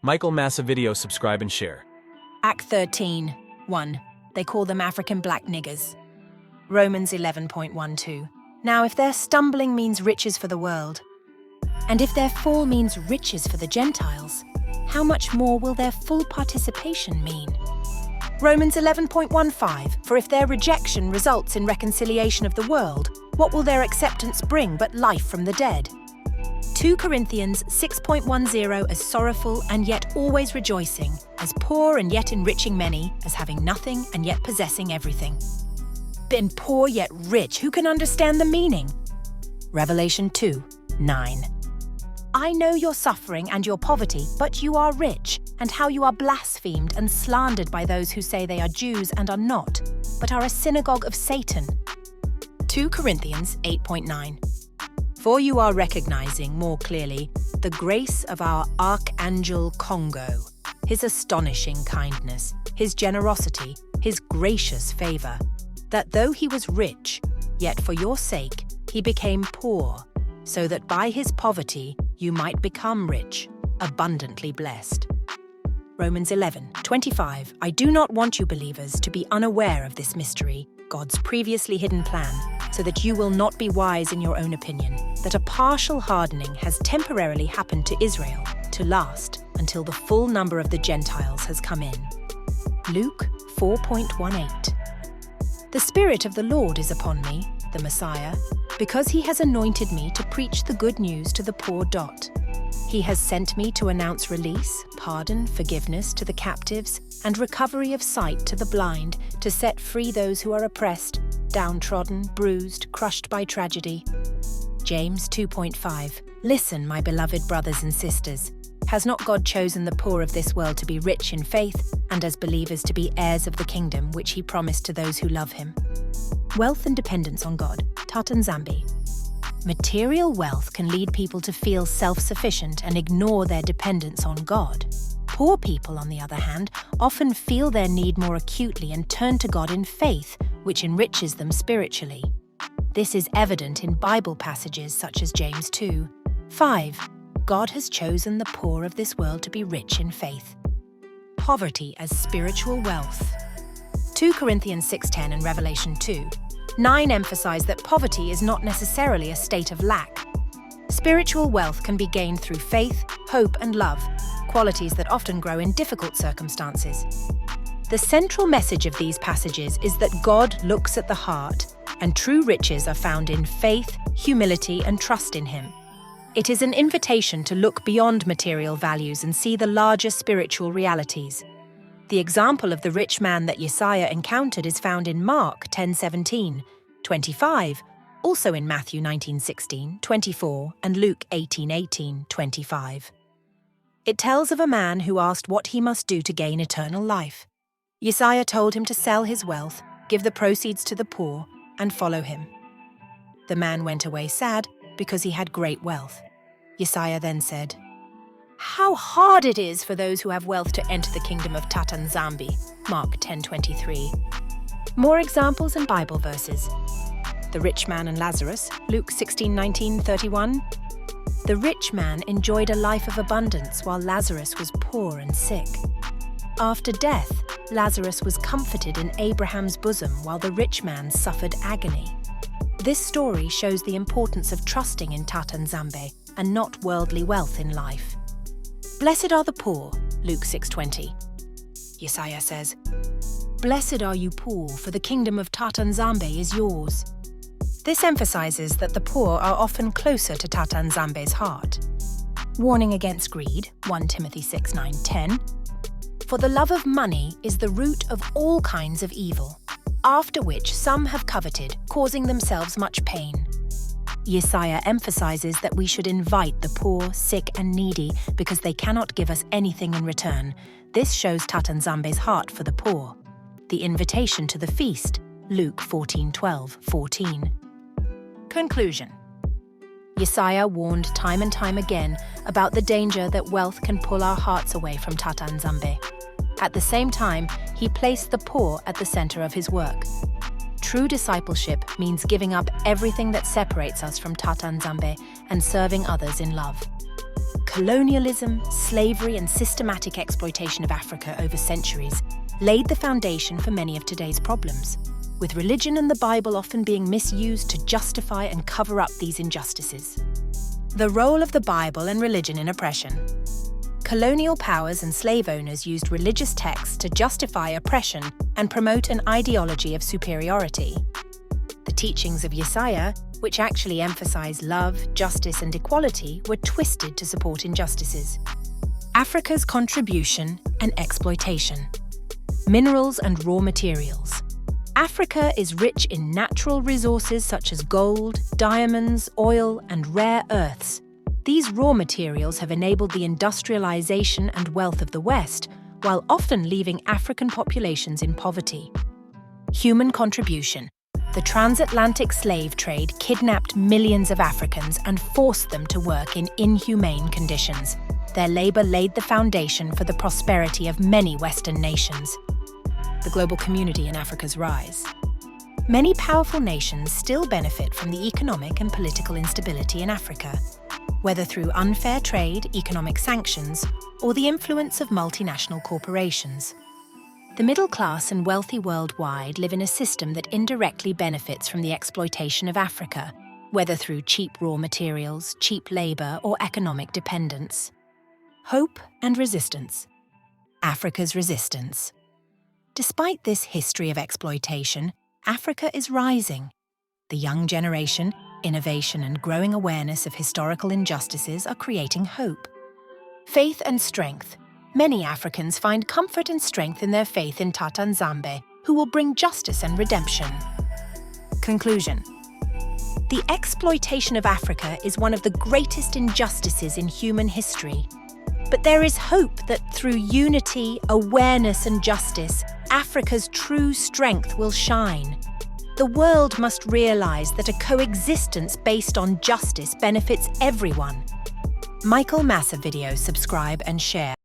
Michael Massa video, subscribe and share. Act 13, 1. They call them African black niggers. Romans 11.12. Now if their stumbling means riches for the world, and if their fall means riches for the Gentiles, how much more will their full participation mean? Romans 11.15. For if their rejection results in reconciliation of the world, what will their acceptance bring but life from the dead? 2 Corinthians 6.10. As sorrowful and yet always rejoicing, as poor and yet enriching many, as having nothing and yet possessing everything. Been poor yet rich, who can understand the meaning? Revelation 2:9. I know your suffering and your poverty, but you are rich, and how you are blasphemed and slandered by those who say they are Jews and are not, but are a synagogue of Satan. 2 Corinthians 8.9. For you are recognizing more clearly the grace of our Archangel Congo, his astonishing kindness, his generosity, his gracious favor, that though he was rich, yet for your sake he became poor, so that by his poverty you might become rich, abundantly blessed. Romans 11:25. I do not want you believers to be unaware of this mystery, God's previously hidden plan, so that you will not be wise in your own opinion, that a partial hardening has temporarily happened to Israel to last until the full number of the Gentiles has come in. Luke 4.18. The Spirit of the Lord is upon me, the Messiah, because he has anointed me to preach the good news to the poor. He has sent me to announce release, pardon, forgiveness to the captives, and recovery of sight to the blind, to set free those who are oppressed, downtrodden, bruised, crushed by tragedy. James 2.5. Listen, my beloved brothers and sisters. Has not God chosen the poor of this world to be rich in faith, and as believers to be heirs of the kingdom which he promised to those who love him? Wealth and dependence on God. Tata Nzambe. Material wealth can lead people to feel self-sufficient and ignore their dependence on God. Poor people, on the other hand, often feel their need more acutely and turn to God in faith, which enriches them spiritually. This is evident in Bible passages such as James 2:5. God has chosen the poor of this world to be rich in faith. Poverty as spiritual wealth. 2 Corinthians 6:10 and Revelation 2:9 emphasize that poverty is not necessarily a state of lack. Spiritual wealth can be gained through faith, hope, and love, qualities that often grow in difficult circumstances. The central message of these passages is that God looks at the heart, and true riches are found in faith, humility, and trust in him. It is an invitation to look beyond material values and see the larger spiritual realities. The example of the rich man that Yesaiah encountered is found in Mark 10:17-25, also in Matthew 19:16-24, and Luke 18:18-25. It tells of a man who asked what he must do to gain eternal life. Yesaiah told him to sell his wealth, give the proceeds to the poor, and follow him. The man went away sad because he had great wealth. Yesaiah then said, "How hard it is for those who have wealth to enter the kingdom of Tata Nzambe." Mark 10:23. More examples and Bible verses. The rich man and Lazarus, Luke 16:19-31. The rich man enjoyed a life of abundance while Lazarus was poor and sick. After death, Lazarus was comforted in Abraham's bosom while the rich man suffered agony. This story shows the importance of trusting in Tata Nzambe and not worldly wealth in life. Blessed are the poor, Luke 6:20. Yesaiah says, "Blessed are you poor, for the kingdom of Tata Nzambe is yours." This emphasizes that the poor are often closer to Tata Nzambe's heart. Warning against greed, 1 Timothy 6:9-10. For the love of money is the root of all kinds of evil, after which some have coveted, causing themselves much pain. Yesaiah emphasizes that we should invite the poor, sick, and needy because they cannot give us anything in return. This shows Tata Nzambe's heart for the poor. The invitation to the feast, Luke 14:12-14. Conclusion. Yesaiah warned time and time again about the danger that wealth can pull our hearts away from Tata Nzambe. At the same time, he placed the poor at the center of his work. True discipleship means giving up everything that separates us from Tata Nzambe and serving others in love. colonialism, slavery, and systematic exploitation of Africa over centuries laid the foundation for many of today's problems, with religion and the Bible often being misused to justify and cover up these injustices. The role of the Bible and religion in oppression. Colonial powers and slave owners used religious texts to justify oppression and promote an ideology of superiority. The teachings of Yesaya, which actually emphasize love, justice, and equality, were twisted to support injustices. Africa's contribution and exploitation. Minerals and raw materials. Africa is rich in natural resources such as gold, diamonds, oil, and rare earths. These raw materials have enabled the industrialization and wealth of the West, while often leaving African populations in poverty. Human contribution. The transatlantic slave trade kidnapped millions of Africans and forced them to work in inhumane conditions. Their labor laid the foundation for the prosperity of many Western nations. The global community in Africa's rise. Many powerful nations still benefit from the economic and political instability in Africa, whether through unfair trade, economic sanctions, or the influence of multinational corporations. The middle class and wealthy worldwide live in a system that indirectly benefits from the exploitation of Africa, whether through cheap raw materials, cheap labor, or economic dependence. Hope and resistance. Africa's resistance. Despite this history of exploitation, Africa is rising. The young generation, innovation, and growing awareness of historical injustices are creating hope. Faith and strength. Many Africans find comfort and strength in their faith in Tata Nzambe, who will bring justice and redemption. Conclusion. The exploitation of Africa is one of the greatest injustices in human history. But there is hope that through unity, awareness, and justice, Africa's true strength will shine. The world must realize that a coexistence based on justice benefits everyone. Michael Massa video, subscribe and share.